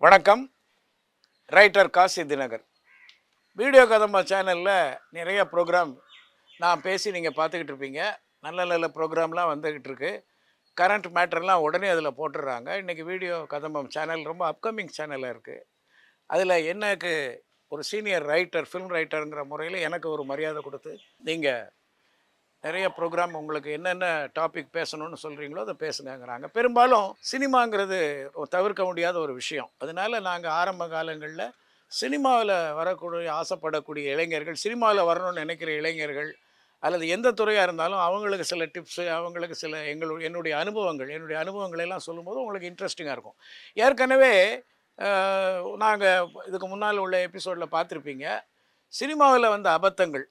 வணக்கம். Writer Kashi Dinakar. Video Kadamba சேனலில் நிறைய ப்ரோக்ராம் நான் பேசி நீங்கள் பார்த்துக்கிட்டு இருப்பீங்க. நல்ல நல்ல ப்ரோக்ராம்லாம் வந்துக்கிட்டு இருக்கு. கரண்ட் மேட்டர்லாம் உடனே அதில் போட்டுடுறாங்க. இன்றைக்கி வீடியோ கதம்பம் சேனல் ரொம்ப அப்கமிங் சேனலாக இருக்குது. அதில் எனக்கு ஒரு சீனியர் ரைட்டர், ஃபில்ம் ரைட்டருங்கிற முறையில் எனக்கு ஒரு மரியாதை கொடுத்து நீங்கள் நிறைய ப்ரோக்ராம் உங்களுக்கு என்னென்ன டாபிக் பேசணும்னு சொல்கிறீங்களோ அதை பேசுங்கங்கிறாங்க. பெரும்பாலும் சினிமாங்கிறது தவிர்க்க முடியாத ஒரு விஷயம். அதனால் நாங்கள் ஆரம்ப காலங்களில் சினிமாவில் வரக்கூடிய ஆசைப்படக்கூடிய இளைஞர்கள், சினிமாவில் வரணும்னு நினைக்கிற இளைஞர்கள் அல்லது எந்த துறையாக இருந்தாலும் அவங்களுக்கு சில டிப்ஸு, அவங்களுக்கு சில என்னுடைய அனுபவங்களை எல்லாம் சொல்லும்போது உங்களுக்கு இன்ட்ரெஸ்டிங்காக இருக்கும். ஏற்கனவே நாங்கள் இதுக்கு முன்னால் உள்ள எபிசோடில் பார்த்துருப்பீங்க. சினிமாவில் வந்த அபத்தங்கள்,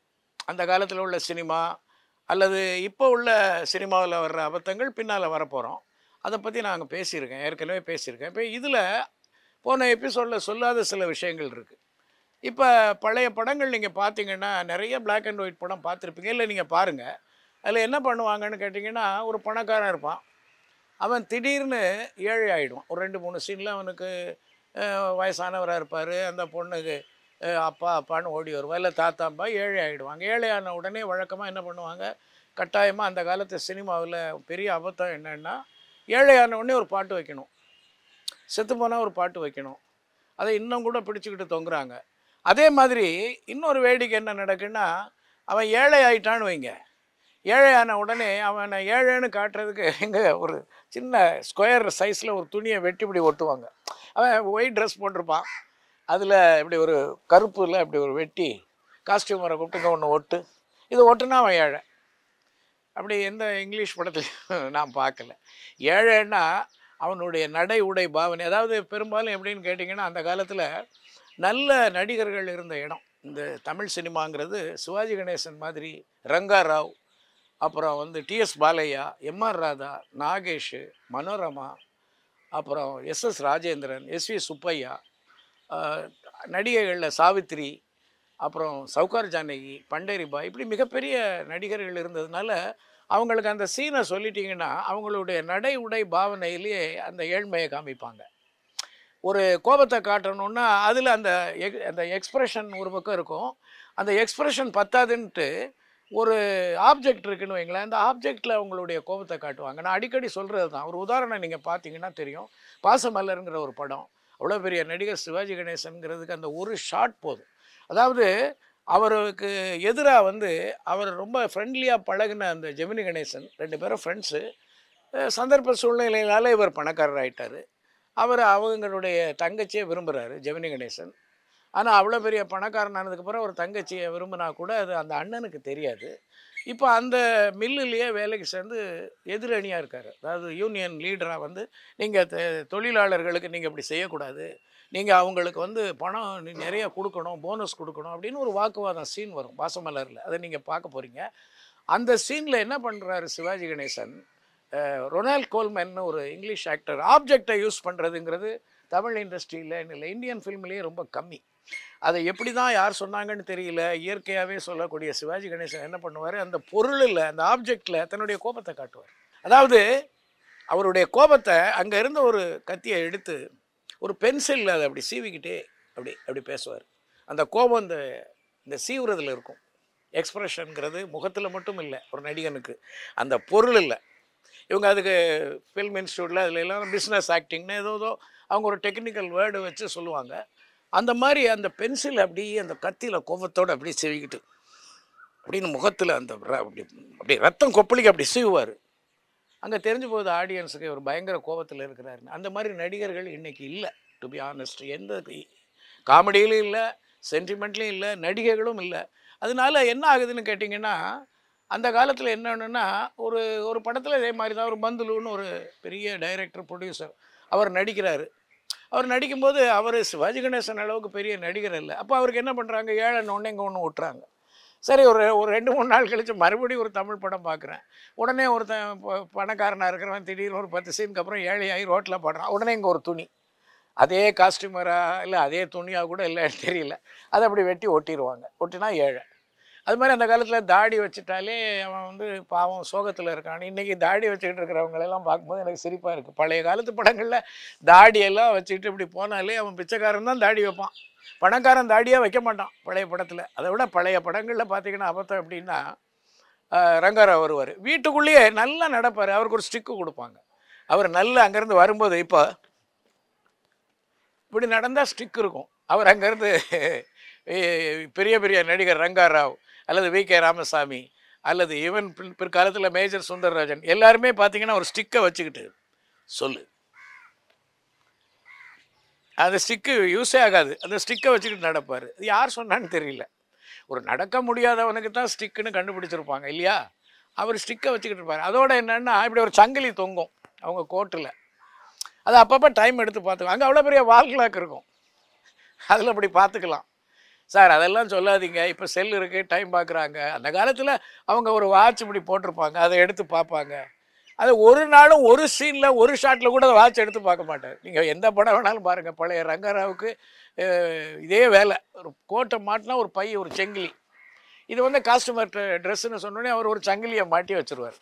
அந்த காலத்தில் உள்ள சினிமா அல்லது இப்போ உள்ள சினிமாவில் வர்ற அபத்தங்கள் பின்னால் வரப்போகிறோம். அதை பற்றி நாங்கள் ஏற்கனவே பேசியிருக்கேன். இப்போ இதில் போன எபிசோடில் சொல்லாத சில விஷயங்கள் இருக்குது. இப்போ பழைய படங்கள் நீங்கள் பார்த்தீங்கன்னா நிறைய பிளாக் அண்ட் ஒயிட் படம் பார்த்துருப்பீங்க. இல்லை நீங்கள் பாருங்கள், அதில் என்ன பண்ணுவாங்கன்னு கேட்டிங்கன்னா, ஒரு பணக்காரன் இருப்பான், அவன் திடீர்னு ஏழை ஆகிடுவான். ஒரு 2-3 சீனில் அவனுக்கு வயசானவராக இருப்பார், அந்த பொண்ணுக்கு அப்பா அப்பான்னு ஓடி வருவா, இல்லை தாத்தாம்பா, ஏழை ஆகிடுவாங்க. ஏழையான உடனே வழக்கமாக என்ன பண்ணுவாங்க, கட்டாயமாக அந்த காலத்து சினிமாவில் பெரிய அபத்தம் என்னென்னா, ஏழையான உடனே ஒரு பாட்டு வைக்கணும், செத்து போனால் ஒரு பாட்டு வைக்கணும். அதை இன்னும் கூட பிடிச்சிக்கிட்டு தொங்குறாங்க. அதே மாதிரி இன்னொரு வேடிக்கை என்ன நடக்குன்னா, அவன் ஏழை ஆகிட்டான்னு வைங்க, ஏழையான உடனே அவனை ஏழைன்னு காட்டுறதுக்கு இங்கே ஒரு சின்ன ஸ்கொயர் சைஸில் ஒரு துணியை வெட்டி இப்படி ஒட்டுவாங்க. அவன் ஒயிட் ட்ரெஸ் போட்டிருப்பான், அதில் இப்படி ஒரு கருப்பில் இப்படி ஒரு வெட்டி காஸ்டியூமரை கூப்பிட்டு ஒன்று ஒட்டு, இது ஒட்டுனா அவன் ஏழை. அப்படி எந்த இங்கிலீஷ் படத்துலையும் நான் பார்க்கல. ஏழைன்னா அவனுடைய நடை உடை பாவனை. அதாவது பெரும்பாலும் எப்படின்னு கேட்டிங்கன்னா, அந்த காலத்தில் நல்ல நடிகர்கள் இருந்த இடம் இந்த தமிழ் சினிமாங்கிறது சிவாஜி கணேசன் மாதிரி, ரங்கா ராவ், அப்புறம் டிஎஸ் பாலையா, எம்ஆர் ராதா, நாகேஷ், மனோரமா, அப்புறம் எஸ்எஸ் ராஜேந்திரன், எஸ்வி சுப்பையா, நடிகைகளில் சாவித்ரி, அப்புறம் சவுகார் ஜானகி, பண்டேரி பாய், இப்படி மிகப்பெரிய நடிகர்கள் இருந்ததுனால அவங்களுக்கு அந்த சீனை சொல்லிட்டிங்கன்னா அவங்களுடைய நடை உடை பாவனையிலேயே அந்த ஏழ்மையை காமிப்பாங்க. ஒரு கோபத்தை காட்டணுன்னா அதில் அந்த எக்ஸ்ப்ரெஷன் ஒரு பக்கம் இருக்கும். அந்த எக்ஸ்ப்ரெஷன் பத்தாதுன்ட்டு ஒரு ஆப்ஜெக்ட் இருக்குன்னு வைங்களேன், அந்த ஆப்ஜெக்டில் அவங்களுடைய கோபத்தை காட்டுவாங்க. நான் அடிக்கடி சொல்கிறது தான். ஒரு உதாரணம் நீங்கள் பார்த்தீங்கன்னா தெரியும். பாசமலருங்கிற ஒரு படம், அவ்வளோ பெரிய நடிகர் சிவாஜி கணேசனுங்கிறதுக்கு அந்த ஒரு ஷாட் போதும். அதாவது அவருக்கு எதிராக அவர் ரொம்ப ஃப்ரெண்ட்லியாக பழகின அந்த ஜெமினி கணேசன், 2 பேரும் ஃப்ரெண்ட்ஸு. சந்தர்ப்ப சூழ்நிலையினால இவர் பணக்காரர் ஆகிட்டார். அவங்களுடைய தங்கச்சியை விரும்புகிறாரு ஜெமினி கணேசன். ஆனால் அவ்வளோ பெரிய பணக்காரன் ஆனதுக்கப்புறம் ஒரு தங்கச்சியை விரும்பினா கூட அது அந்த அண்ணனுக்கு தெரியாது. இப்போ அந்த மில்லுலேயே வேலைக்கு சேர்ந்து எதிரணியாக இருக்கார். அதாவது யூனியன் லீடராக நீங்கள் தொழிலாளர்களுக்கு நீங்கள் இப்படி செய்யக்கூடாது, நீங்கள் அவங்களுக்கு பணம் நிறைய கொடுக்கணும், போனஸ் கொடுக்கணும் அப்படின்னு ஒரு வாக்குவாதம் சீன் வரும் பாசமலரில். அதை நீங்கள் பார்க்க போகிறீங்க. அந்த சீனில் என்ன பண்ணுறாரு சிவாஜி கணேசன், ரொனால்ட் கோல்மேன்னு ஒரு இங்கிலீஷ் ஆக்டர், ஆப்ஜெக்டை யூஸ் பண்ணுறதுங்கிறது தமிழ் இண்டஸ்ட்ரியில் இல்லை, இந்தியன் ஃபில்ம்லேயே ரொம்ப கம்மி. அதை எப்படி தான் யார் சொன்னாங்கன்னு தெரியல, இயற்கையாகவே சொல்லக்கூடிய சிவாஜி கணேசன் என்ன பண்ணுவார், அந்த பொருளில், அந்த ஆப்ஜெக்டில் தன்னுடைய கோபத்தை காட்டுவார். அதாவது அவருடைய கோபத்தை அங்கே இருந்த ஒரு கத்தியை எடுத்து ஒரு பென்சிலில் அதை அப்படி சீவிக்கிட்டே அப்படி பேசுவார். அந்த கோபம் இந்த சீவுறதில் இருக்கும். எக்ஸ்ப்ரெஷனுங்கிறது முகத்தில் மட்டும் இல்லை ஒரு நடிகனுக்கு, அந்த பொருள் இல்லை. இவங்க அதுக்கு ஃபில்ம் இன்ஸ்டியூட்டில் அதில் எல்லாம் பிஸ்னஸ் ஆக்டிங்னு ஏதோ அவங்க ஒரு டெக்னிக்கல் வேர்டு வச்சு சொல்லுவாங்க. அந்த மாதிரி அந்த பென்சில் அப்படியே அந்த கத்தியில் கோபத்தோடு அப்படியே சீவிக்கிட்டு அப்படின்னு முகத்தில் அப்படி ரத்தம் கொப்பளிக்க அப்படி சீவுவார். அங்கே தெரிஞ்சு போகுது ஆடியன்ஸுக்கு ஒரு பயங்கர கோபத்தில் இருக்கிறாருன்னு. அந்த மாதிரி நடிகர்கள் இன்றைக்கி இல்லை, டு பி ஆனஸ்ட். எந்த காமெடியிலும் இல்லை, சென்டிமெண்ட்லேயும் இல்லை, நடிகைகளும் இல்லை. அதனால என்ன ஆகுதுன்னு கேட்டிங்கன்னா, அந்த காலத்தில் என்னென்னா ஒரு படத்தில் இதே மாதிரி தான் ஒரு பந்துலுன்னு ஒரு பெரிய டைரக்டர், ப்ரொடியூசர், அவர் நடிக்கிறாரு. அவர் நடிக்கும்போது அவர் சிவாஜி கணேசன் அளவுக்கு பெரிய நடிகர் இல்லை. அப்போ அவருக்கு என்ன பண்ணுறாங்க, ஏழைன்னு இங்கே ஒன்று விட்டுறாங்க. சரி, ஒரு 2-3 நாள் கழித்து மறுபடியும் ஒரு தமிழ் படம் பார்க்குறேன். உடனே ஒருத்தன் பணக்காரனாக இருக்கிறவன் திடீர்னு ஒரு 10 சீனுக்கு அப்புறம் ஏழையாகி ரோட்டில் பாடுறான். உடனே இங்கே ஒரு துணி, அதே காஸ்டியூமரா இல்லை அதே துணியாக கூட இல்லை தெரியல, அதை அப்படி வெட்டி ஒட்டிடுவாங்க. ஒட்டினா ஏழை. அது மாதிரி அந்த காலத்தில் தாடி வச்சுட்டாலே அவன் வந்து பாவம் சோகத்தில் இருக்கான். இன்றைக்கி தாடி வச்சுக்கிட்டு இருக்கிறவங்களெல்லாம் பார்க்கும்போது எனக்கு சிரிப்பாக இருக்குது. பழைய காலத்து படங்களில் தாடியெல்லாம் வச்சுக்கிட்டு இப்படி போனாலே அவன் பிச்சைக்காரன் தான் தாடி வைப்பான், பணக்காரன் தாடியாக வைக்க மாட்டான் பழைய படத்தில். அதை விட பழைய படங்களில் பார்த்தீங்கன்னா அபத்தம் எப்படின்னா, ரங்காராவ் வருவார், வீட்டுக்குள்ளேயே நல்லா நடப்பார், அவருக்கு ஒரு ஸ்டிக்கு கொடுப்பாங்க. அவர் நல்லா அங்கேருந்து வரும்போது இப்போ இப்படி நடந்தால் ஸ்டிக் இருக்கும். அவர் அங்கேருந்து பெரிய பெரிய நடிகர் ரங்காராவ் அல்லது வி.கே. ராமசாமி அல்லது ஈவன் பிற்காலத்தில் மேஜர் சுந்தரராஜன் எல்லாருமே பார்த்தீங்கன்னா ஒரு ஸ்டிக்கை வச்சுக்கிட்டு சொல்லு, அந்த ஸ்டிக்கு யூஸே ஆகாது, அந்த ஸ்டிக்கை வச்சுக்கிட்டு நடப்பார். இது யார் சொன்னான்னு தெரியல. ஒரு நடக்க முடியாதவனுக்கு தான் ஸ்டிக்குன்னு கண்டுபிடிச்சிருப்பாங்க இல்லையா? அவர் ஸ்டிக்கை வச்சுக்கிட்டு இருப்பார். அதோட என்னென்னா இப்படி ஒரு சங்கிலி தொங்கும் அவங்க கோட்டில், அது அப்பப்போ டைம் எடுத்து பார்த்துக்கலாம். அங்கே அவ்வளோ பெரிய வால் கிளாக் இருக்கும், அதில் அப்படி பார்த்துக்கலாம். சார் அதெல்லாம் சொல்லாதீங்க, இப்போ செல் இருக்குது, டைம் பார்க்குறாங்க. அந்த காலத்தில் அவங்க ஒரு வாட்ச் இப்படி போட்டிருப்பாங்க, அதை எடுத்து பார்ப்பாங்க. அது ஒரு நாளும் ஒரு சீனில் ஒரு ஷாட்டில் கூட அதை வாட்ச் எடுத்து பார்க்க மாட்டார். நீங்கள் எந்த படம் வேணாலும் பாருங்கள், பழைய ரங்கராவுக்கு இதே வேலை. ஒரு கோட்டை மாட்டினா ஒரு பை, ஒரு செங்கிலி. இது வந்து காஸ்டமர் ட்ரெஸ்ஸுன்னு சொன்னோடனே அவர் ஒரு சங்கிலியை மாட்டி வச்சுருவார்.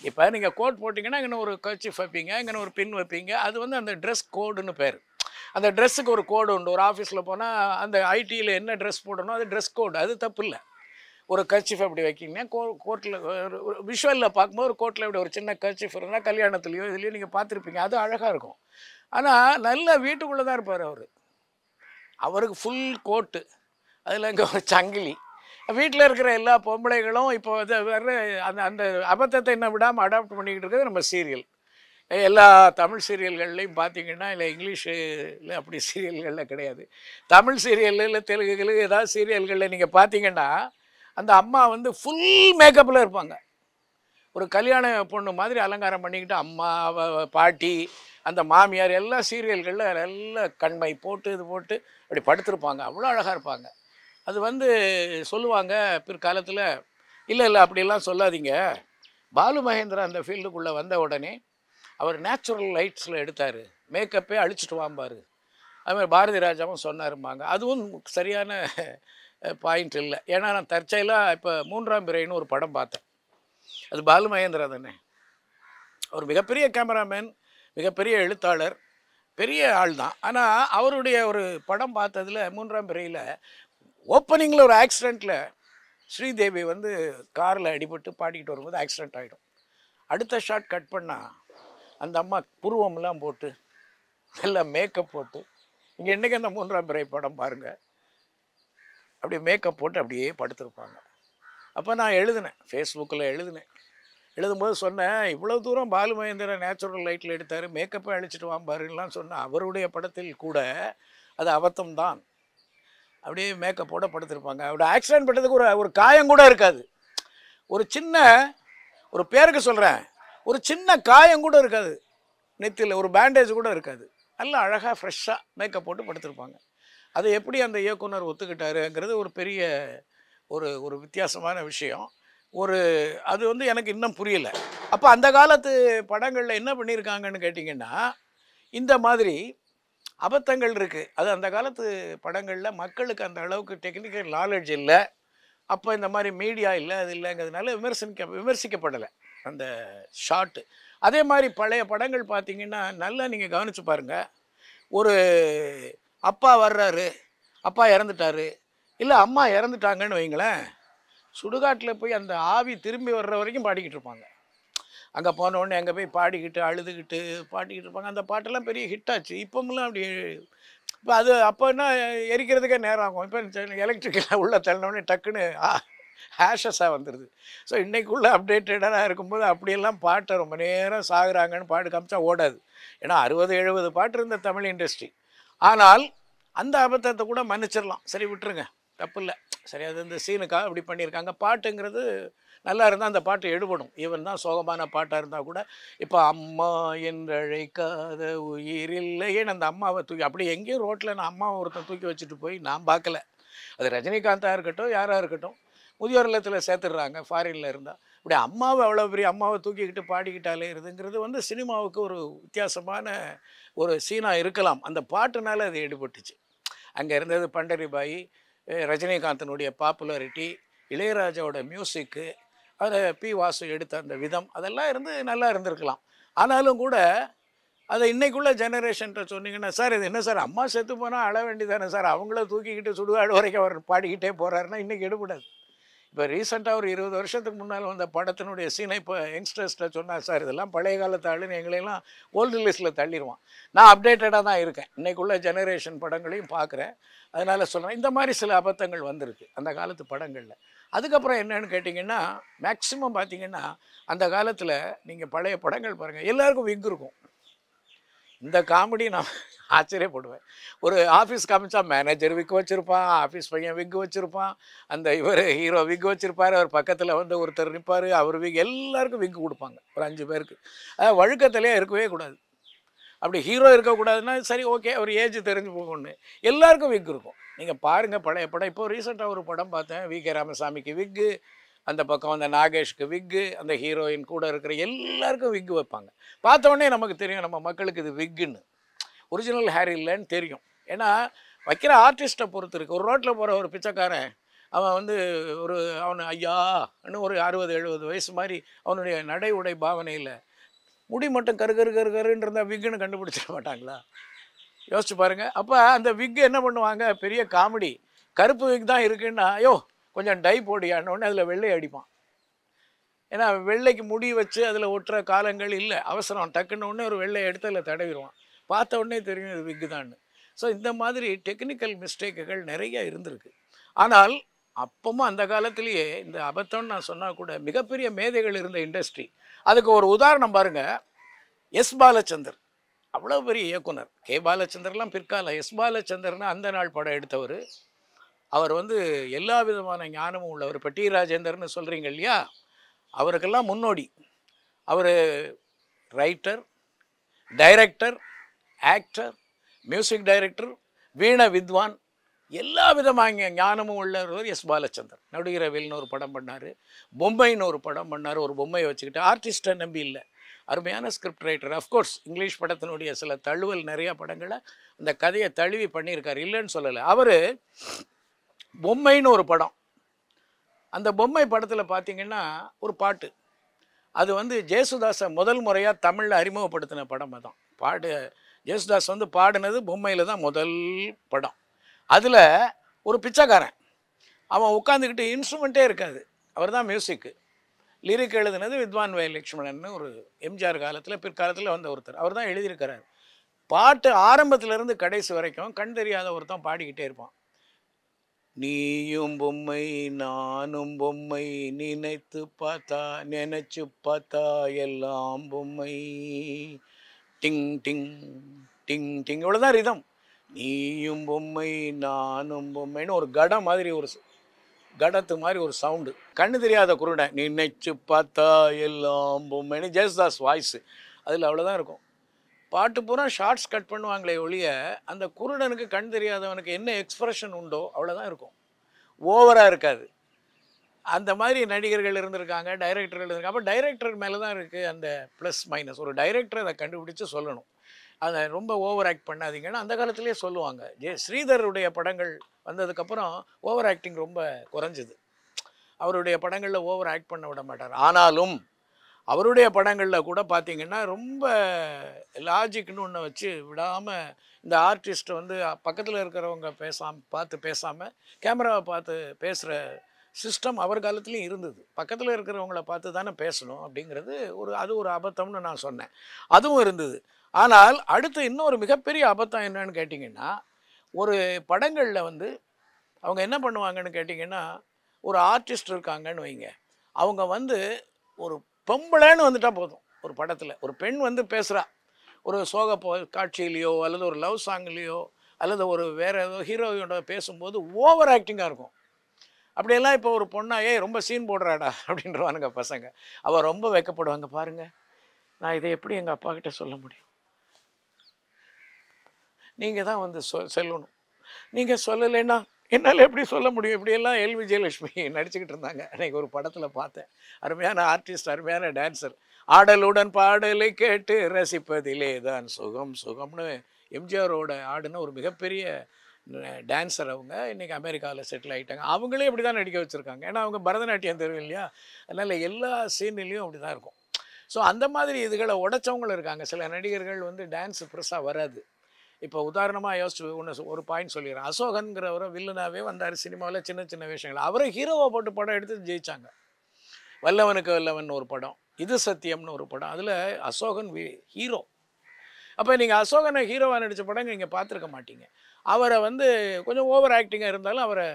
இப்போ நீங்கள் கோட் போட்டிங்கன்னா இங்கே ஒரு கர்ச்சீஃப் வைப்பீங்க, இங்கே ஒரு பின் வைப்பீங்க. அது வந்து அந்த ட்ரெஸ் கோடுன்னு பேர். அந்த ட்ரெஸ்ஸுக்கு ஒரு கோடு உண்டு. ஒரு ஆஃபீஸில் போனால் அந்த ஐடியில் என்ன ட்ரெஸ் போடணும் அது ட்ரெஸ் கோடு, அது தப்பு இல்லை. ஒரு கர்ச்சீஃப் அப்படி வைக்கிங்கன்னா கோட்டில் ஒரு விஷுவலில் பார்க்கும்போது ஒரு கோட்டில் இப்படி ஒரு சின்ன கர்ச்சீஃப் இருந்தால் கல்யாணத்துலேயோ இதுலேயோ நீங்கள் பார்த்துருப்பீங்க, அது அழகாக இருக்கும். ஆனால் நல்ல வீட்டுக்குள்ளே தான் இருப்பார் அவர். அவருக்கு ஃபுல் கோட்டு, அதில் இங்கே ஒரு சங்கிலி. வீட்டில் இருக்கிற எல்லா பொம்பளைகளும் இப்போ வர்ற அந்த அந்த அபத்தத்தை என்ன விடாமல் அடாப்ட் பண்ணிக்கிட்டு இருக்கிறது நம்ம சீரியல். எல்லா தமிழ் சீரியல்கள்லையும் பார்த்தீங்கன்னா, இல்லை இங்கிலீஷில் அப்படி சீரியல்களில் கிடையாது. தமிழ் சீரியலில் இல்லை தெலுங்குகள் ஏதாவது சீரியல்களில் நீங்கள் பார்த்தீங்கன்னா, அந்த அம்மா வந்து ஃபுல் மேக்கப்பில் இருப்பாங்க. ஒரு கல்யாண பொண்ணு மாதிரி அலங்காரம் பண்ணிக்கிட்டு அம்மா, பாட்டி, அந்த மாமியார் எல்லா சீரியல்களில் நல்ல கண்மை போட்டு இது போட்டு அப்படி படுத்திருப்பாங்க. அவ்வளோ அழகாக இருப்பாங்க. அது வந்து சொல்லுவாங்க பிற்காலத்தில், இல்லை இல்லை அப்படிலாம் சொல்லாதீங்க, பாலு மகேந்திரா அந்த ஃபீல்டுக்குள்ளே வந்த உடனே அவர் நேச்சுரல் லைட்ஸில் எடுத்தார், மேக்கப்பே அழிச்சிட்டு வாம்பார். அதுமாதிரி பாரதி ராஜாவும் சொன்னாரும்பாங்க. அதுவும் சரியான பாயிண்ட் இல்லை. ஏன்னா நான் தற்செயலாக இப்போ 3ஆம் பிறைன்னு ஒரு படம் பார்த்தேன். அது பாலு மகேந்திரா தானே. அவர் மிகப்பெரிய கேமராமேன், மிகப்பெரிய எழுத்தாளர், பெரிய ஆள் தான். ஆனால் அவருடைய ஒரு படம் பார்த்ததில் 3ஆம் பிறையில் ஓப்பனிங்கில் ஒரு ஆக்சிடெண்ட்டில் ஸ்ரீதேவி வந்து காரில் அடிபட்டு பாடிக்கிட்டு வரும்போது ஆக்சிடெண்ட் ஆகிடும். அடுத்த ஷாட் கட் பண்ணால் அந்த அம்மா புருவம்லாம் போட்டு நல்லா மேக்கப் போட்டு, இங்கே இன்றைக்கி அந்த 3ஆம் பிறை படம் பாருங்கள், அப்படியே மேக்கப் போட்டு அப்படியே படுத்திருப்பாங்க. அப்போ நான் எழுதினேன், ஃபேஸ்புக்கில் எழுதும்போது சொன்னேன், இவ்வளோ தூரம் பாலு மகேந்திரா நேச்சுரல் லைட்டில் எடுத்தார், மேக்கப்பை அழிச்சிட்டு வாம்பாருலாம் சொன்னால் அவருடைய படத்தில் கூட அது அபத்தம்தான். அப்படியே மேக்கப்போட படுத்திருப்பாங்க. அவரோட ஆக்சிடென்ட் பட்டதுக்கு ஒரு காயம் கூட இருக்காது. ஒரு சின்ன, ஒரு பேருக்கு சொல்கிறேன், ஒரு சின்ன காயம் கூட இருக்காது, நெத்தியில் ஒரு பேண்டேஜ் கூட இருக்காது. நல்லா அழகாக ஃப்ரெஷ்ஷாக மேக்கப் போட்டு படுத்திருப்பாங்க. அதை எப்படி அந்த இயக்குனர் ஒத்துக்கிட்டாருங்கிறது ஒரு பெரிய ஒரு வித்தியாசமான விஷயம். அது வந்து எனக்கு இன்னும் புரியலை. அப்போ அந்த காலத்து படங்களில் என்ன பண்ணியிருக்காங்கன்னு கேட்டிங்கன்னா, இந்த மாதிரி அபத்தங்கள் இருக்குது. அது அந்த காலத்து படங்களில் மக்களுக்கு அந்த அளவுக்கு டெக்னிக்கல் நாலேஜ் இல்லை. அப்போ இந்த மாதிரி மீடியா இல்லை, அது இல்லைங்கிறதுனால விமர்சிக்கப்படலை அந்த ஷாட்டு. அதே மாதிரி பழைய படங்கள் பார்த்தீங்கன்னா, நல்லா நீங்கள் கவனித்து பாருங்கள். ஒரு அப்பா வர்றாரு, அப்பா இறந்துட்டாரு, இல்லை அம்மா இறந்துட்டாங்கன்னு வைங்களேன், சுடுகாட்டில் போய் அந்த ஆவி திரும்பி வர்ற வரைக்கும் பாடிக்கிட்டு இருப்பாங்க. அங்கே போனோடனே அங்கே போய் பாடிக்கிட்டு அழுதுகிட்டு பாடிக்கிட்டு இருப்பாங்க. அந்த பாட்டெல்லாம் பெரிய ஹிட் ஆச்சு. இப்போமெல்லாம் அப்படி இப்போ அது அப்போன்னா எரிக்கிறதுக்கே நேரம் ஆகும். இப்போ எலக்ட்ரிக்கல் உள்ள தள்ளினோடனே டக்குன்னு ஹேஷஸாக வந்துடுது. ஸோ இன்றைக்குள்ள அப்டேட்டடாக இருக்கும்போது அப்படியெல்லாம் பாட்டை ரொம்ப நேரம் சாகுறாங்கன்னு பாட்டு காமிச்சா ஓடாது. ஏன்னா 60-70 பாட்டு இருந்த தமிழ் இண்டஸ்ட்ரி. ஆனால் அந்த அபத்தத்தை கூட மன்னிச்சிடலாம், சரி விட்டுருங்க, தப்பு இல்லை, சரி அது இந்த சீனுக்காக அப்படி பண்ணியிருக்காங்க. பாட்டுங்கிறது நல்லா இருந்தால் அந்த பாட்டு எடுபடும். ஈவன் தான் சோகமான பாட்டாக இருந்தால் கூட. இப்போ அம்மா என்றழைக்காத உயிரில்லையேன்னு அந்த அம்மாவை தூக்கி அப்படி எங்கேயும் ரோட்டில் நான் அம்மாவை ஒருத்தன் தூக்கி வச்சுட்டு போய் நான் பார்க்கல. அது ரஜினிகாந்தாக இருக்கட்டும், யாராக இருக்கட்டும், முதியோர் இல்லத்தில் சேர்த்துடுறாங்க ஃபாரினில் இருந்தால். இப்படி அம்மாவை அவ்வளோ பெரிய அம்மாவை தூக்கிக்கிட்டு பாடிக்கிட்டாலே இருதுங்கிறது வந்து சினிமாவுக்கு ஒரு வித்தியாசமான ஒரு சீனாக இருக்கலாம். அந்த பாட்டுனால அது எடுபட்டுச்சு. அங்கே இருந்தது பண்டரிபாய், ரஜினிகாந்தனுடைய பாப்புலாரிட்டி, இளையராஜாவோட மியூசிக்கு, அதில் பி. வாசு எடுத்த அந்த விதம் அதெல்லாம் நல்லா இருந்திருக்கலாம். ஆனாலும் கூட அதை இன்னைக்குள்ள ஜெனரேஷன்ட்ட சொன்னீங்கன்னா, "சார் இது என்ன சார் அம்மா செத்து போனா அழ வேண்டியதானே சார், அவங்கள தூக்கிக்கிட்டு சுடுகாடு வரைக்கும் அவர் பாடிக்கிட்டே போறாருன்னா" இன்னைக்கு எடுபடாது. இப்போ ரீசெண்டாக ஒரு 20 வருஷத்துக்கு முன்னால் வந்த படத்தினுடைய சீனை இப்போ யங்ஸ்டர்ஸ்ட்ட சொன்னா, "சார் இதெல்லாம் பழைய காலத்து ஆளுன்னு எங்களையெல்லாம் ஓல்டு லிஸ்ட்டில் தள்ளிருவான்." நான் அப்டேட்டடாக தான் இருக்கேன். இன்னைக்குள்ள ஜெனரேஷன் படங்களையும் பார்க்குறேன். அதனால சொல்கிறேன். இந்த மாதிரி சில அபத்தங்கள் வந்திருக்கு அந்த காலத்து படங்கள்ல. அதுக்கப்புறம் என்னன்னு கேட்டிங்கன்னா, மேக்ஸிமம் பார்த்தீங்கன்னா, அந்த காலத்தில் நீங்கள் பழைய படங்கள் பாருங்கள், எல்லாருக்கும் விக் இருக்கும். இந்த காமெடி நான் ஆச்சரியப்படுவேன். ஒரு ஆஃபீஸ் காமிச்சா மேனேஜர் விக் வச்சுருப்பான், ஆஃபீஸ் பையன் விக் வச்சுருப்பான், அந்த இவர் ஹீரோ விக் வச்சுருப்பார், அவர் பக்கத்தில் வந்து ஒருத்தர் நிற்பார், அவர் விக், எல்லாருக்கும் விக் கொடுப்பாங்க ஒரு 5 பேருக்கு. அதாவது வழுக்கத்திலே இருக்கவே கூடாது. அப்படி ஹீரோ இருக்கக்கூடாதுன்னா சரி ஓகே, அவர் ஏஜ் தெரிஞ்சு போகணுன்னு எல்லாருக்கும் விக் இருக்கும். நீங்கள் பாருங்கள் பழைய படம். இப்போ ரீசெண்டாக ஒரு படம் பார்த்தேன், வி.கே. ராமசாமிக்கு விக்கு, அந்த பக்கம் அந்த நாகேஷ்க்கு விக்கு, அந்த ஹீரோயின் கூட இருக்கிற எல்லாருக்கும் விக்கு வைப்பாங்க. பார்த்த உடனே நமக்கு தெரியும் நம்ம மக்களுக்கு இது விக்குன்னு. ஒரிஜினல் ஹேர் இல்லைன்னு தெரியும். ஏன்னா வைக்கிற ஆர்டிஸ்ட்டை பொறுத்து இருக்குது. ஒரு ரோட்டில் போகிற ஒரு பிச்சைக்காரன் அவன் வந்து அவனு ஐயான்னு ஒரு 60-70 வயசு மாதிரி அவனுடைய நடை உடை பாவனையில் முடி மட்டும் கரு கரு கரு கருன்னு இருந்தால் விக்குன்னு கண்டுபிடிச்சிட மாட்டாங்களா? யோசிச்சு பாருங்கள். அப்போ அந்த விக்கு என்ன பண்ணுவாங்க, பெரிய காமெடி. கருப்பு விக் தான் இருக்குன்னா, ஐயோ கொஞ்சம் டை போடியான்னு அதில் வெள்ளை அடிப்பான். ஏன்னா வெள்ளைக்கு முடி வச்சு அதில் ஒட்டுற காலங்கள் இல்லை, அவசரம், டக்குன்னு ஒன்று ஒரு வெள்ளை எடுத்து அதில் தடவிடுவான். பார்த்த உடனே தெரியும் இது விக்கு தான்னு. ஸோ இந்த மாதிரி டெக்னிக்கல் மிஸ்டேக்குகள் நிறைய இருந்திருக்கு. ஆனால் அப்பவும் அந்த காலத்திலேயே இந்த அபத்தம்னு நான் சொன்னால் கூட மிகப்பெரிய மேதைகள் இருந்த இண்டஸ்ட்ரி. அதுக்கு ஒரு உதாரணம் பாருங்கள், எஸ். பாலச்சந்தர் அவ்வளோ பெரிய இயக்குனர். கே. பாலச்சந்தர்லாம் பிற்காலம். எஸ். பாலச்சந்தர்னு அந்த நாள் படம் எடுத்தவர். அவர் வந்து எல்லா விதமான ஞானமும் உள்ளவர். இப்போ டி. ராஜேந்தர்னு சொல்கிறீங்க இல்லையா, அவருக்கெல்லாம் முன்னோடி. அவர் writer, director, actor, music director, வீண வித்வான், எல்லா விதமான ஞானமும் உள்ளவர் எஸ். பாலச்சந்தர். நடுகிறவில்னு ஒரு படம் பண்ணார், பொம்மைன்னு ஒரு படம் பண்ணார். ஒரு பொம்மையை வச்சுக்கிட்டு ஆர்டிஸ்ட்டை நம்பி இல்லை, அருமையான ஸ்கிரிப்ட் ரைட்டர். அஃப்கோர்ஸ் இங்கிலீஷ் படத்தினுடைய சில தழுவல் நிறையா படங்களை அந்த கதையை தழுவி பண்ணியிருக்கார், இல்லைன்னு சொல்லலை. அவர் பொம்மைன்னு ஒரு படம், அந்த பொம்மை படத்தில் பார்த்தீங்கன்னா ஒரு பாட்டு, அது வந்து ஜேசுதாஸை முதல் முறையாக தமிழில் அறிமுகப்படுத்தின படம். அதான் பாட்டு ஜேசுதாஸ் வந்து பாடினது பொம்மையில் தான் முதல் படம். அதில் ஒரு பிச்சைக்காரன் அவன் உட்காந்துக்கிட்டு, இன்ஸ்ட்ருமெண்ட்டே இருக்காது, அவர் தான் மியூசிக்கு. லிரிக் எழுதுனது வித்வான் வை. லக்ஷ்மணன், ஒரு எம்ஜிஆர் காலத்தில் பிற்காலத்தில் வந்த ஒருத்தர். அவர் தான் எழுதியிருக்கிறார். பாட்டு ஆரம்பத்திலேருந்து கடைசி வரைக்கும் கண் தெரியாத ஒருத்தன் பாடிக்கிட்டே இருப்பான். நீயும் பொம்மை நானும் பொம்மை, நினைத்து பார்த்தா நினைச்சு பார்த்தா எல்லாம் பொம்மை, டிங் டிங் டிங் டிங், இவ்வளோதான் ரிதம். நீயும் பொம்மை நானும் பொம்மைன்னு ஒரு கடம் மாதிரி, ஒரு கடத்து மாதிரி ஒரு சவுண்டு. கண்ணு தெரியாத குருடன், நினைச்சு பார்த்தா எல்லாம் பொம்மைன்னு ஜேசுதாஸ் வாய்ஸு. அதில் அவ்வளோதான் இருக்கும். பாட்டு பூரா ஷார்ட்ஸ் கட் பண்ணுவாங்களே ஒழிய, அந்த குருடனுக்கு கண் தெரியாதவனுக்கு என்ன எக்ஸ்ப்ரெஷன் உண்டோ அவ்வளோதான் இருக்கும், ஓவராக இருக்காது. அந்த மாதிரி நடிகர்கள் இருந்திருக்காங்க, டைரக்டர்கள் இருந்திருக்காங்க. அப்போ டைரக்டர் மேலே தான் இருக்குது அந்த ப்ளஸ் மைனஸ். ஒரு டைரக்டர் அதை கண்டுபிடிச்சு சொல்லணும், அதை ரொம்ப ஓவர் ஆக்ட் பண்ணாதீங்கன்னு அந்த காலத்திலே சொல்லுவாங்க. ஸ்ரீதருடைய படங்கள் வந்ததுக்கப்புறம் ஓவர் ஆக்டிங் ரொம்ப குறைஞ்சிது. அவருடைய படங்களில் ஓவர் ஆக்ட் பண்ண விட மாட்டார். ஆனாலும் அவருடைய படங்களில் கூட பார்த்திங்கன்னா ரொம்ப லாஜிக்னு ஒன்று வச்சு விடாமல், இந்த ஆர்டிஸ்ட் வந்து பக்கத்தில் இருக்கிறவங்க பார்த்து பேசாமல் கேமராவை பார்த்து பேசுகிற சிஸ்டம் அவர் காலத்துலேயும் இருந்தது. பக்கத்தில் இருக்கிறவங்கள பார்த்து தானே பேசணும் அப்படிங்கிறது அது ஒரு அபத்தம்னு நான் சொன்னேன், அதுவும் இருந்தது. ஆனால் அடுத்து இன்னொரு மிகப்பெரிய அபத்தம் என்னன்னு கேட்டிங்கன்னா, ஒரு படங்களில் வந்து அவங்க என்ன பண்ணுவாங்கன்னு கேட்டிங்கன்னா, ஒரு ஆர்டிஸ்ட் இருக்காங்கன்னு வைங்க, அவங்க வந்து ஒரு பொம்பளைன்னு வந்துட்டால் போதும். ஒரு படத்தில் ஒரு பெண் வந்து பேசுகிறா, ஒரு சோக காட்சியிலையோ அல்லது ஒரு லவ் சாங்லேயோ அல்லது ஒரு வேறு ஏதோ ஹீரோயோட பேசும்போது ஓவர் ஆக்டிங்காக இருக்கும். அப்படியெல்லாம் இப்போ ஒரு பொண்ணா, ரொம்ப சீன் போடுறாடா அப்படின்றவானுங்க பசங்க. அவள் ரொம்ப வெக்கப்படுவாங்க. பாருங்கள், நான் இதை எப்படி எங்கள் அப்பா கிட்ட சொல்ல முடியும், நீங்கள் தான் வந்து சொல்லணும், நீங்கள் சொல்லலைன்னா என்னால் எப்படி சொல்ல முடியும். இப்படியெல்லாம் எல். விஜயலட்சுமி நடிச்சுக்கிட்டு இருந்தாங்க. அன்றைக்கி ஒரு படத்தில் பார்த்தேன். அருமையான ஆர்டிஸ்ட், அருமையான டான்ஸர். ஆடலுடன் பாடலை கேட்டு ரசிப்பதிலே தான் சுகம் சுகம்னு எம்ஜிஆரோட ஆடின ஒரு மிகப்பெரிய டான்ஸர் அவங்க இன்றைக்கி அமெரிக்காவில் செட்டில் ஆகிட்டாங்க. அவங்களே இப்படி தான் நடிக்க வச்சுருக்காங்க. ஏன்னா அவங்க பரதநாட்டியம் தெரியும் இல்லையா? அதனால் எல்லா சீன்லேயும் அப்படி தான் இருக்கும். ஸோ அந்த மாதிரி இதுகளை உடைச்சவங்களும் இருக்காங்க. சில நடிகர்கள் வந்து டான்ஸ் பெருசாக வராது. இப்போ உதாரணமாக யோசிச்சு ஒரு பாயிண்ட் சொல்லிடுறேன். அசோகன்கிறவரை வில்லனாகவே வந்தார் சினிமாவில், சின்ன சின்ன விஷயங்கள். அவரை ஹீரோவை போட்டு படம் எடுத்து ஜெயித்தாங்க. வல்லவனுக்கு வல்லவன் ஒரு படம், இது சத்தியம்னு ஒரு படம். அதில் அசோகன் ஹீரோ. அப்போ நீங்கள் அசோகனை ஹீரோவாக நடித்த படம் நீங்கள் பார்த்துருக்க மாட்டீங்க. அவரை வந்து கொஞ்சம் ஓவர் ஆக்டிங்காக இருந்தாலும் அவரை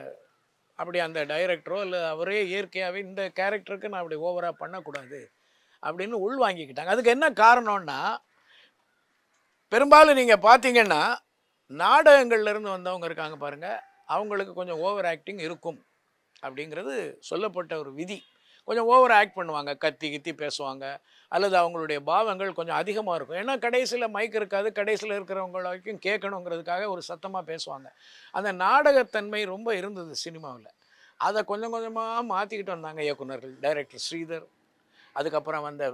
அப்படி அந்த டைரக்டரோ இல்லை அவரே இயற்கையாகவே இந்த கேரக்டருக்கு நான் அப்படி ஓவராக பண்ணக்கூடாது அப்படின்னு உள் வாங்கிக்கிட்டாங்க. அதுக்கு என்ன காரணம்னா, பெரும்பாலும் நீங்கள் பார்த்தீங்கன்னா நாடகங்கள்லேருந்து வந்தவங்க இருக்காங்க பாருங்கள், அவங்களுக்கு கொஞ்சம் ஓவர் ஆக்டிங் இருக்கும் அப்படிங்கிறது சொல்லப்பட்ட ஒரு விதி. கொஞ்சம் ஓவர் ஆக்ட் பண்ணுவாங்க, கத்தி கித்தி பேசுவாங்க, அல்லது அவங்களுடைய பாவங்கள் கொஞ்சம் அதிகமாக இருக்கும். ஏன்னா கடைசியில் மைக் இருக்காது, கடைசியில் இருக்கிறவங்க வரைக்கும் கேட்கணுங்கிறதுக்காக ஒரு சத்தமாக பேசுவாங்க. அந்த நாடகத்தன்மை ரொம்ப இருந்தது சினிமாவில். அதை கொஞ்சம் கொஞ்சமாக மாற்றிக்கிட்டு வந்தாங்க இயக்குனர்கள். டைரக்டர் ஸ்ரீதர், அதுக்கப்புறம் வந்த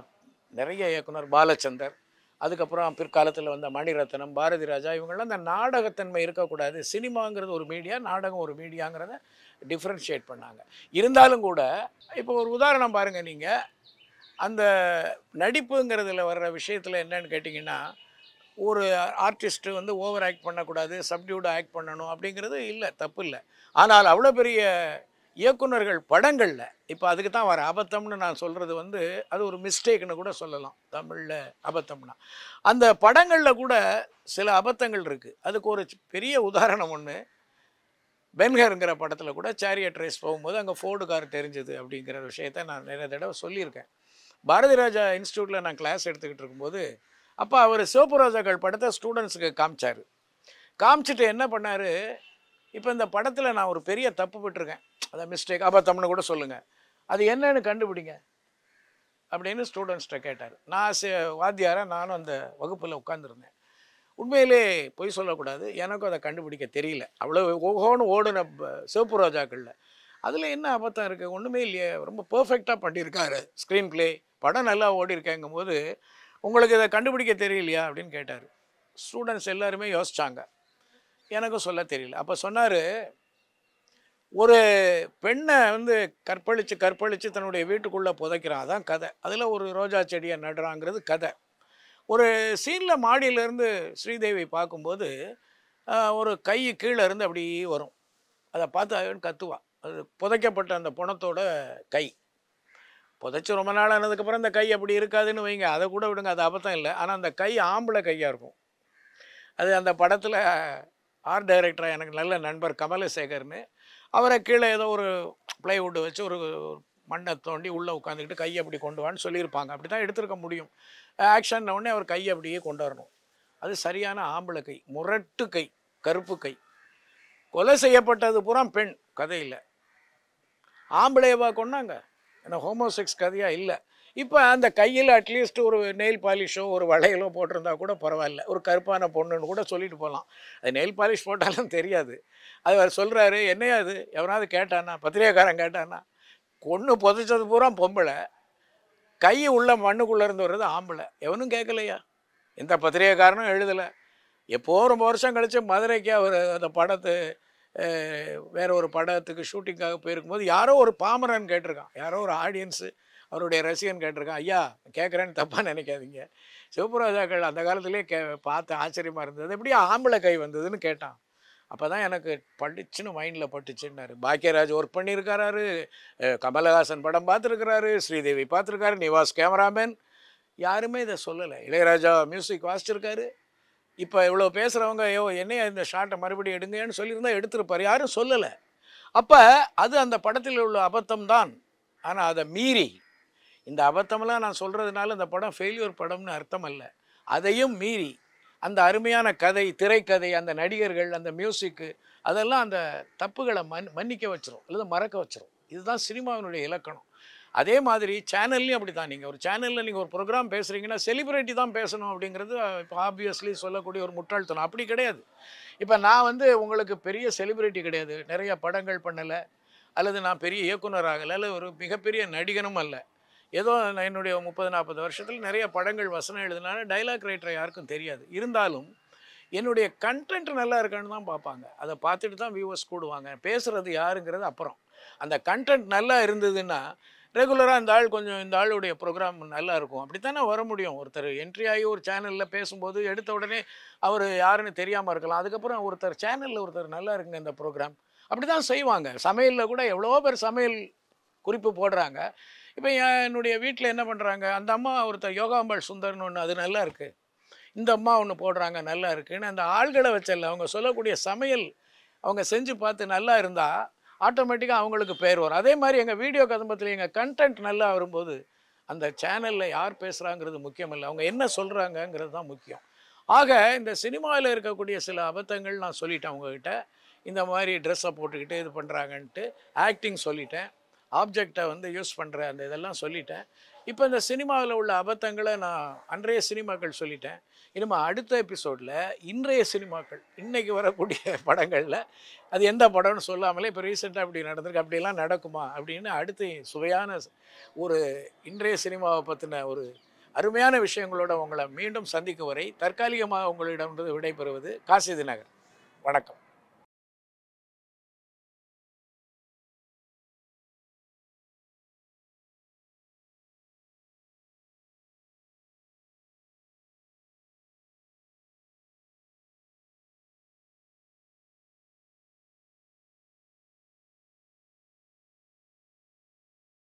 நிறைய இயக்குனர் பாலச்சந்தர், அதுக்கப்புறம் பிற்காலத்தில் வந்த மணிரத்னம், பாரதி ராஜா, இவங்களாம் அந்த நாடகத்தன்மை இருக்கக்கூடாது, சினிமாங்கிறது ஒரு மீடியா, நாடகம் ஒரு மீடியாங்கிறத டிஃப்ரென்ஷியேட் பண்ணாங்க. இருந்தாலும் கூட இப்போ ஒரு உதாரணம் பாருங்கள், நீங்கள் அந்த நடிப்புங்கிறதுல வர்ற விஷயத்தில் என்னன்னு கேட்டிங்கன்னா, ஒரு ஆர்டிஸ்ட்டு வந்து ஓவர் ஆக்ட் பண்ணக்கூடாது, சப்டியூடாக ஆக்ட் பண்ணணும் அப்படிங்கிறது இல்லை, தப்பு இல்லை. ஆனால் அவ்வளோ பெரிய இயக்குனர்கள் படங்களில் இப்போ அதுக்கு தான் வர அபத்தம்னு நான் சொல்கிறது வந்து அது ஒரு மிஸ்டேக்னு கூட சொல்லலாம் தமிழில். அபத்தம்னா அந்த படங்களில் கூட சில அபத்தங்கள் இருக்குது. அதுக்கு ஒரு பெரிய உதாரணம் ஒன்று, பென்ஹருங்கிற படத்தில் கூட சேரியட் ரேஸ் போகும்போது அங்கே ஃபோர்டு கார் தெரிஞ்சுது அப்படிங்கிற விஷயத்த நான் நிறைய தடவை சொல்லியிருக்கேன். பாரதி ராஜா இன்ஸ்டியூட்டில் நான் கிளாஸ் எடுத்துக்கிட்டு இருக்கும்போது அப்போ அவர் சிவப்பு ரோஜாக்கள் படத்தை ஸ்டூடெண்ட்ஸுக்கு காமிச்சார். காமிச்சிட்டு என்ன பண்ணார், இப்போ இந்த படத்தில் நான் ஒரு பெரிய தப்பு விட்டுருக்கேன், அதை மிஸ்டேக் அபத்தம்னு கூட சொல்லுங்கள், அது என்னன்னு கண்டுபிடிங்க அப்படின்னு ஸ்டூடெண்ட்ஸ்கிட்ட கேட்டார். நான் வாத்தியாராக நானும் அந்த வகுப்பில் உட்காந்துருந்தேன். உண்மையிலே பொய் சொல்லக்கூடாது, எனக்கும் அதை கண்டுபிடிக்க தெரியல. அவ்வளோ ஓஹோன்னு ஓடுன சிவப்பு ரோஜாக்களில் அதில் என்ன அபத்தம் இருக்குது, ஒன்றுமே இல்லையே, ரொம்ப பர்ஃபெக்டாக பண்ணியிருக்காரு ஸ்க்ரீன் ப்ளே, படம் நல்லா ஓடி இருக்கேங்கும் போது உங்களுக்கு இதை கண்டுபிடிக்க தெரியலையா அப்படின்னு கேட்டார். ஸ்டூடெண்ட்ஸ் எல்லாருமே யோசித்தாங்க, எனக்கும் சொல்ல தெரியல. அப்போ சொன்னார், ஒரு பெண்ணை வந்து கற்பழித்து தன்னுடைய வீட்டுக்குள்ளே புதைக்கிறான், அதான் கதை. அதில் ஒரு ரோஜா செடியை நடுறாங்கிறது கதை. ஒரு சீனில் மாடியிலேருந்து ஸ்ரீதேவி பார்க்கும்போது ஒரு கை கீழே இருந்து அப்படி வரும், அதை பார்த்து அவன் கத்துவா. அது புதைக்கப்பட்ட அந்த பணத்தோட கை. புதைச்சி ரொம்ப நாள் ஆனதுக்கப்புறம் அந்த கை அப்படி இருக்காதுன்னு வைங்க, அதை கூட விடுங்க, அது அபத்தம் இல்லை. ஆனால் அந்த கை ஆம்பளை கையாக இருக்கும். அது அந்த படத்தில் ஆர்ட் டைரக்டராக எனக்கு நல்ல நண்பர் கமலசேகர்னு, அவரை கீழே ஏதோ ஒரு ப்ளைவுட்டு வச்சு ஒரு மண்ணை தோண்டி உள்ளே உட்காந்துக்கிட்டு கையை அப்படி கொண்டு வான்னு சொல்லியிருப்பாங்க. அப்படி தான் எடுத்துருக்க முடியும். ஆக்ஷன் உடனே அவர் கையை அப்படியே கொண்டு வரணும். அது சரியான ஆம்பளை கை, முரட்டு கை, கருப்பு கை. கொலை செய்யப்பட்டது பூரா பெண் கதையில், ஆம்பளையவா கொண்டாங்க, ஏன்னா ஹோமோசெக்ஸ் கதையாக இல்லை. இப்போ அந்த கையில் அட்லீஸ்ட் ஒரு நெயில் பாலிஷோ ஒரு வளையலோ போட்டிருந்தா கூட பரவாயில்ல, ஒரு கருப்பான பொண்ணுன்னு கூட சொல்லிட்டு போகலாம். அது நெயில் பாலிஷ் போட்டாலும் தெரியாது. அது அவர் சொல்கிறாரு, என்னையா அது எவனாவது கேட்டானா, பத்திரிகைக்காரன் கேட்டானா, கொன்று புதைச்சது பூரா பொம்பளை, கை உள்ள மண்ணுக்குள்ளே இருந்து வர்றது ஆம்பளை, எவனும் கேட்கலையா, எந்த பத்திரிகைக்காரனும் எழுதலை. எப்போ ரொம்ப வருஷம் கழித்து மதுரைக்கு அவர் அந்த படத்தை வேறு ஒரு படத்துக்கு ஷூட்டிங்காக போயிருக்கும்போது யாரோ ஒரு பாமரன் கேட்டிருக்கான், யாரோ ஒரு ஆடியன்ஸு அவருடைய ரசிகன் கேட்டிருக்கான், ஐயா கேட்குறேன்னு தப்பாக நினைக்காதீங்க, சிவப்பு ரோஜாக்கள் அந்த காலத்துலேயே பார்த்து ஆச்சரியமாக இருந்தது, எப்படியா ஆம்பளை கை வந்ததுன்னு கேட்டான். அப்போ தான் எனக்கு படிச்சுன்னு மைண்டில் பட்டுச்சுன்னாரு. பாக்கியராஜ் ஒர்க் பண்ணியிருக்காரு, கமலஹாசன் படம் பார்த்துருக்கிறாரு, ஸ்ரீதேவி பார்த்துருக்காரு, நிவாஸ் கேமராமேன், யாருமே இதை சொல்லலை. இளையராஜா மியூசிக் வாசிச்சிருக்காரு. இப்போ இவ்வளோ பேசுகிறவங்க என்னையா இந்த ஷார்ட்டை மறுபடியும் எடுங்கன்னு சொல்லியிருந்தால் எடுத்துருப்பார், யாரும் சொல்லலை. அப்போ அது அந்த படத்தில் உள்ள அபத்தம் தான். ஆனால் அதை மீறி இந்த அபத்தமெல்லாம் நான் சொல்கிறதுனால இந்த படம் ஃபெயில்யூர் படம்னு அர்த்தம் அல்ல. அதையும் மீறி அந்த அருமையான கதை, திரைக்கதை, அந்த நடிகர்கள், அந்த மியூசிக்கு, அதெல்லாம் அந்த தப்புகளை மன்னிக்க வச்சிரும் அல்லது மறக்க வச்சிரும். இதுதான் சினிமாவினுடைய இலக்கணம். அதே மாதிரி சேனல்லையும் அப்படி தான். நீங்கள் ஒரு சேனலில் நீங்கள் ஒரு ப்ரோக்ராம் பேசுகிறீங்கன்னா செலிப்ரிட்டி தான் பேசணும் அப்படிங்கிறது இப்போ ஆப்வியஸ்லி சொல்லக்கூடிய ஒரு முட்டாள்தனம். அப்படி கிடையாது. இப்போ நான் வந்து உங்களுக்கு பெரிய செலிப்ரிட்டி கிடையாது, நிறைய படங்கள் பண்ணலை, அல்லது நான் பெரிய இயக்குனர் ஆகலை, அல்லது ஒரு மிகப்பெரிய நடிகனும் அல்ல. ஏதோ நான் என்னுடைய 30-40 வருஷத்தில் நிறைய படங்கள் வசனம் எழுதினாலும் டைலாக் ரைட்டரை யாருக்கும் தெரியாது. இருந்தாலும் என்னுடைய கண்டென்ட் நல்லா இருக்கான்னு தான் பார்ப்பாங்க. அத பார்த்துட்டு தான் வியூவர்ஸ் கூடுவாங்க. பேசுறது யாருங்கிறது அப்புறம். அந்த கண்டென்ட் நல்லா இருந்ததுன்னா, ரெகுலரா இந்த ஆள் கொஞ்சம் இந்த ஆளுடைய ப்ரோகிராம் நல்லா இருக்கும். அப்படித்தானே வர முடியும். ஒருத்தர் என்ட்ரி ஆகி ஒரு சேனல்ல பேசும்போது, எடுத்த உடனே அவரு யாருன்னு தெரியாம இருக்கலாம். அதுக்கப்புறம் ஒருத்தர் நல்லா இருக்குங்க இந்த ப்ரோகிராம். அப்படிதான் செய்வாங்க. சமையல்ல கூட எவ்வளவோ பேர் சமையல் குறிப்பு போடுறாங்க. இப்ப என்னுடைய வீட்ல என்ன பண்றாங்க, அந்த அம்மா ஒருத்தர் யோகாம்பாள் சுந்தர்ன்னு ஒண்ணு அது நல்லா இருக்கு. இந்த அம்மா ஒண்ணு போடுறாங்க நல்லா இருக்குன்னு, அந்த ஆள்கள வச்சல்ல. அவங்க சொல்லக்கூடிய சமையல் அவங்க செஞ்சு பார்த்து நல்லா இருந்தா, ஆட்டோமேட்டிக்கா அவங்களுக்கு பேர் வரும். அதே மாரி எங்க வீடியோ கதம்பத்தில எங்க கன்டென்ட் நல்லா வரும்போது, அந்த சேனல்ல யார் பேசுறாங்கிறது முக்கியம் இல்ல. அவங்க என்ன சொல்றாங்கங்கிறது தான் முக்கியம். ஆக இந்த சினிமால இருக்கக்கூடிய சில அபத்தங்கள் நான் சொல்லிட்டேன் உங்ககிட்ட. இந்த மாரி ட்ரெஸ்ஸ போட்டுக்கிட்டு இது பண்றாங்கன்ட்டு. ஆக்டிங் சொல்லிட்டேன். ஆப்ஜெக்ட்ட வந்து யூஸ் பண்ற அந்த இதெல்லாம் சொல்லிட்டேன். இப்ப இந்த சினிமாவுல உள்ள அபத்தங்கள நான் அன்றைய சினிமாக்கள் சொல்லிட்டேன். இனிமே அடுத்த எபிசோட்ல இன்றைய சினிமாக்கள், இன்னைக்கு வரக்கூடிய படங்கள்ல அது எந்த படம்னு சொல்லாமலே இப்ப ரீசென்ட்டா இப்படி நடந்திருக்கு. அப்படியெல்லாம் நடக்குமா? அப்படின்னு அடுத்து சுவையான ஒரு இன்றைய சினிமாவ பத்தின ஒரு அருமையான விஷயங்களோட உங்கள மீண்டும் சந்திக்கும் வரை தற்காலிகமாக உங்களிடமிருந்து விடைபெறுவது காசி தினகர். வணக்கம்.